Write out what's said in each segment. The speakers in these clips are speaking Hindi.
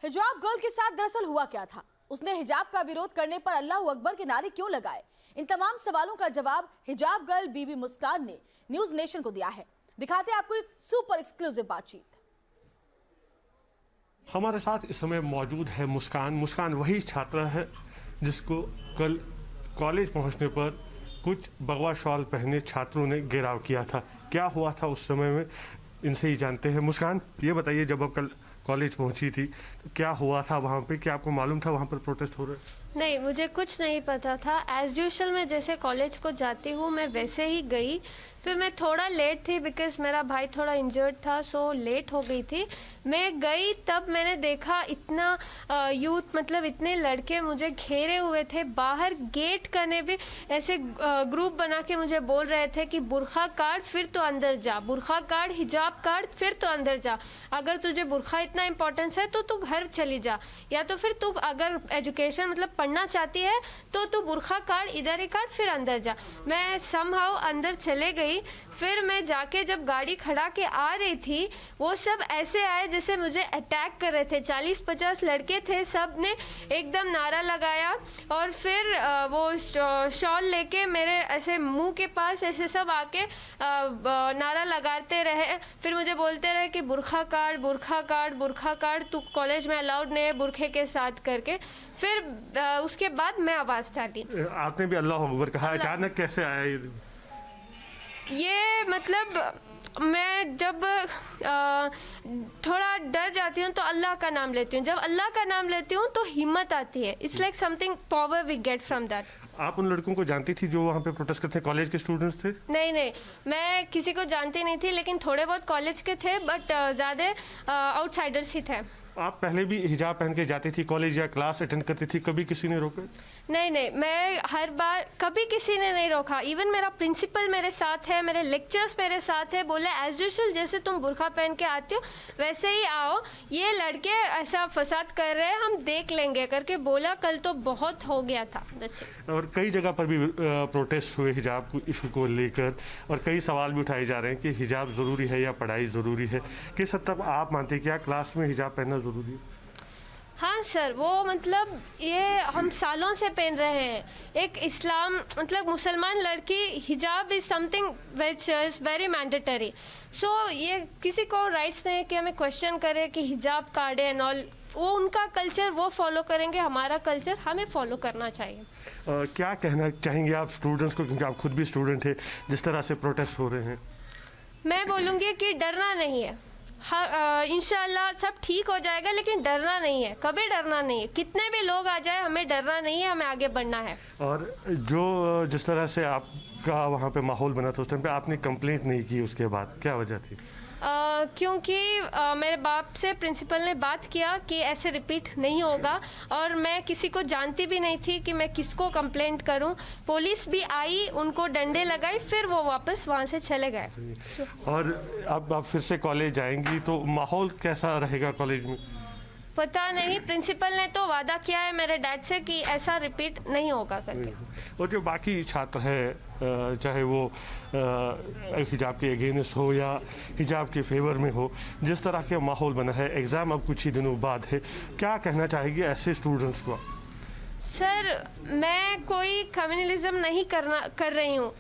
हिजाब गर्ल के साथ दरअसल हुआ क्या था? उसने हिजाब का विरोध करने पर अल्लाहू अकबर के नारे क्यों लगाए? इन तमाम सवालों का जवाब हिजाब गर्ल बीबी मुस्कान ने न्यूज नेशन को दिया है। दिखाते हैं आपको एक सुपर एक्सक्लूसिव बातचीत। हमारे साथ इस समय मौजूद है मुस्कान। मुस्कान वही छात्रा है जिसको कल कॉलेज पहुंचने पर कुछ भगवा शॉल पहने छात्रों ने घेराव किया था। क्या हुआ था उस समय में, इनसे ही जानते हैं। मुस्कान, ये बताइए, जब आप कल कॉलेज पहुंची थी तो क्या हुआ था वहाँ पे? क्या आपको मालूम था वहाँ पर प्रोटेस्ट हो रहे? नहीं, मुझे कुछ नहीं पता था। एज यूजुअल मैं जैसे कॉलेज को जाती हूँ मैं वैसे ही गई। फिर मैं थोड़ा लेट थी बिकॉज मेरा भाई थोड़ा इंजर्ड था, सो लेट हो गई थी। मैं गई तब मैंने देखा इतना यूथ, मतलब इतने लड़के मुझे घेरे हुए थे। बाहर गेट करने भी ऐसे ग्रुप बना के मुझे बोल रहे थे कि बुरखा काट फिर तो अंदर जा, बुरखा काट, हिजाब काट फिर तो अंदर जा। अगर तुझे बुरखा इतना इम्पोर्टेंस है तो तू घर चली जा, या तो फिर तू अगर एजुकेशन मतलब पढ़ना चाहती है तो तू बुरखा काट, इधर ही काट फिर अंदर जा। मैं समहाउ अंदर चले गई। फिर मैं जाके जब गाड़ी खड़ा के आ रही थी, वो सब ऐसे आए जैसे मुझे अटैक कर रहे थे। 40-50 लड़के थे, सब ने एकदम नारा लगाया और फिर वो शॉल लेके मेरे ऐसे मुंह के पास ऐसे सब आके नारा लगाते रहे। फिर मुझे बोलते रहे कि बुरखा काट, बुरखा काट, बुरखा काट, तू कॉलेज में अलाउड नहीं है बुरखे के साथ करके। फिर उसके बाद मैं आवाज डाली। आपने भी अल्लाह अकबर कहा, अचानक कैसे आया ये? मतलब मैं जब थोड़ा डर जाती हूँ तो अल्लाह का नाम लेती हूँ। जब अल्लाह का नाम लेती हूँ तो हिम्मत आती है। It's like something power we get from that. आप उन लड़कों को जानती थी जो वहाँ पे प्रोटेस्ट करते थे? कॉलेज के स्टूडेंट्स थे? नहीं, मैं किसी को जानती नहीं थी, लेकिन थोड़े बहुत कॉलेज के थे, बट ज़्यादा आउटसाइडर्स ही थे। आप पहले भी हिजाब पहन के जाती थी कॉलेज या क्लास अटेंड करती थी? कभी किसी ने रोका? नहीं, मैं हर बार, कभी किसी ने नहीं रोका। इवन मेरा प्रिंसिपल मेरे साथ है, मेरे लेक्चर्स मेरे साथ है। बोले एज यूजुअल जैसे तुम बुरखा पहन के आती हो वैसे ही आओ, ये लड़के ऐसा फसाद कर रहे हैं, हम देख लेंगे करके बोला। कल तो बहुत हो गया था। और कई जगह पर भी प्रोटेस्ट हुए हिजाब इशू को लेकर, और कई सवाल भी उठाए जा रहे हैं कि हिजाब ज़रूरी है या पढ़ाई ज़रूरी है। किस हद तक आप मानते हैं क्या क्लास में हिजाब पहनना ज़रूरी है? हाँ सर, वो मतलब ये हम सालों से पहन रहे हैं। एक इस्लाम मतलब मुसलमान लड़की, हिजाब is something which is very mandatory. So ये किसी को राइट्स नहीं है कि हमें क्वेश्चन करे कि हिजाब काटे एंड ऑल। वो उनका कल्चर वो फॉलो करेंगे, हमारा कल्चर हमें फॉलो करना चाहिए। क्या कहना चाहेंगे आप स्टूडेंट्स को, क्योंकि आप खुद भी स्टूडेंट हैं, जिस तरह से प्रोटेस्ट हो रहे हैं? मैं बोलूँगी कि डरना नहीं है। इंशाल्लाह सब ठीक हो जाएगा, लेकिन डरना नहीं है, कभी डरना नहीं है। कितने भी लोग आ जाए हमें डरना नहीं है, हमें आगे बढ़ना है। और जो जिस तरह से आपका वहाँ पे माहौल बना था उस टाइम पे आपने कंप्लेंट नहीं की, उसके बाद क्या वजह थी? क्योंकि मेरे बाप से प्रिंसिपल ने बात किया कि ऐसे रिपीट नहीं होगा, और मैं किसी को जानती भी नहीं थी कि मैं किसको कंप्लेंट करूं। पुलिस भी आई, उनको डंडे लगाई, फिर वो वापस वहां से चले गए। और अब आप फिर से कॉलेज आएंगी तो माहौल कैसा रहेगा कॉलेज में? पता नहीं, प्रिंसिपल ने तो वादा किया है मेरे डैड से कि ऐसा रिपीट नहीं होगा करके। और जो बाकी छात्र हैं, चाहे वो हिजाब के अगेंस्ट हो या हिजाब के फेवर में हो, जिस तरह के माहौल बना है, एग्ज़ाम अब कुछ ही दिनों बाद है, क्या कहना चाहेगी ऐसे स्टूडेंट्स को? सर, मैं कोई कम्युनलिज्म नहीं कर रही हूँ।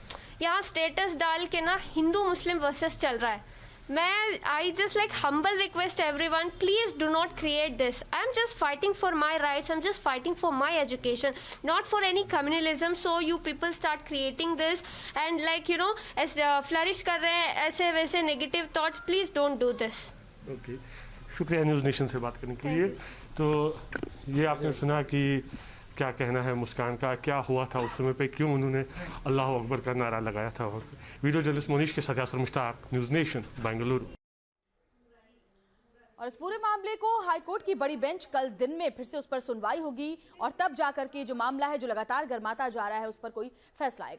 यहाँ स्टेटस डाल के ना हिंदू मुस्लिम वर्सेस चल रहा है। I just like humble request everyone, please do not create this. I'm just fighting for my rights. I'm just fighting for my education, not for any communalism. So you people start creating this and like as flourish कर रहे हैं ऐसे वैसे negative thoughts. Please don't do this. Okay. शुक्रिया न्यूज़ नेशन से बात करने के लिए। तो ये आपने सुना कि क्या कहना है मुस्कान का, क्या हुआ था उस समय पे, क्यों उन्होंने अल्लाह अकबर का नारा लगाया था। वीडियो जर्नलिस्ट मोनीश के साथ यासर मुश्ताक, न्यूज़ नेशन, बेंगलुरु। और इस पूरे मामले को हाईकोर्ट की बड़ी बेंच कल दिन में फिर से उस पर सुनवाई होगी, और तब जाकर के जो मामला है जो लगातार गर्माता जा रहा है उस पर कोई फैसला आएगा।